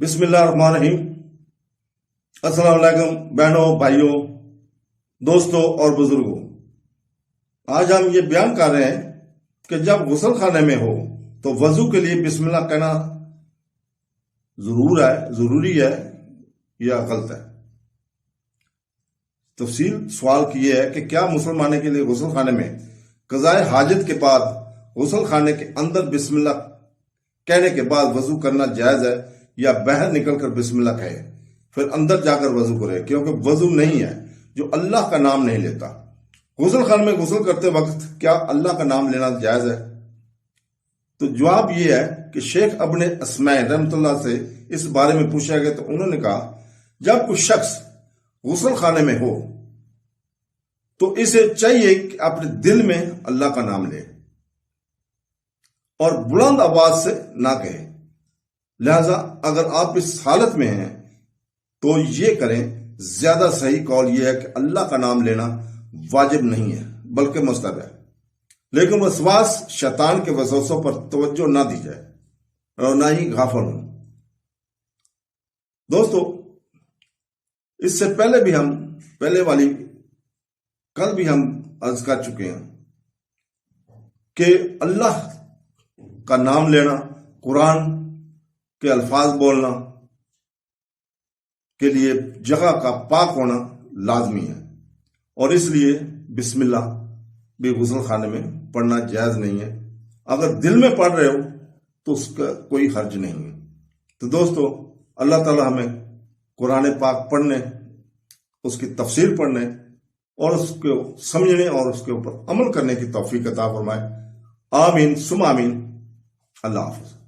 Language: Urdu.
بسم اللہ الرحمن الرحیم۔ السلام علیکم بہنوں، بھائیوں، دوستوں اور بزرگوں۔ آج ہم یہ بیان کر رہے ہیں کہ جب غسل خانے میں ہو تو وضو کے لیے بسم اللہ کہنا ضروری ہے یا غلط ہے۔ تفصیل سوال کی یہ ہے کہ کیا مسلمانے کے لیے غسل خانے میں قضائے حاجت کے بعد غسل خانے کے اندر بسم اللہ کہنے کے بعد وضو کرنا جائز ہے یا باہر نکل کر بسم اللہ کہے پھر اندر جا کر وضو کرے، کیونکہ وضو نہیں ہے جو اللہ کا نام نہیں لیتا۔ غسل خانے میں غسل کرتے وقت کیا اللہ کا نام لینا جائز ہے؟ تو جواب یہ ہے کہ شیخ ابن اسماء رحمۃ اللہ سے اس بارے میں پوچھا گیا تو انہوں نے کہا جب کوئی شخص غسل خانے میں ہو تو اسے چاہیے کہ اپنے دل میں اللہ کا نام لے اور بلند آواز سے نہ کہے۔ لہذا اگر آپ اس حالت میں ہیں تو یہ کریں۔ زیادہ صحیح قول یہ ہے کہ اللہ کا نام لینا واجب نہیں ہے بلکہ مستحب ہے، لیکن وسواس شیطان کے وسوسوں پر توجہ نہ دی جائے اور نہ ہی غافل ہوں۔ دوستو، اس سے پہلے بھی کل بھی ہم عرض کر چکے ہیں کہ اللہ کا نام لینا، قرآن کے الفاظ بولنا کے لیے جگہ کا پاک ہونا لازمی ہے، اور اس لیے بسم اللہ بھی غسل خانے میں پڑھنا جائز نہیں ہے۔ اگر دل میں پڑھ رہے ہو تو اس کا کوئی حرج نہیں ہے۔ تو دوستو، اللہ تعالی ہمیں قرآن پاک پڑھنے، اس کی تفسیر پڑھنے اور اس کو سمجھنے اور اس کے اوپر عمل کرنے کی توفیق عطا فرمائے۔ آمین ثم آمین۔ اللہ حافظ۔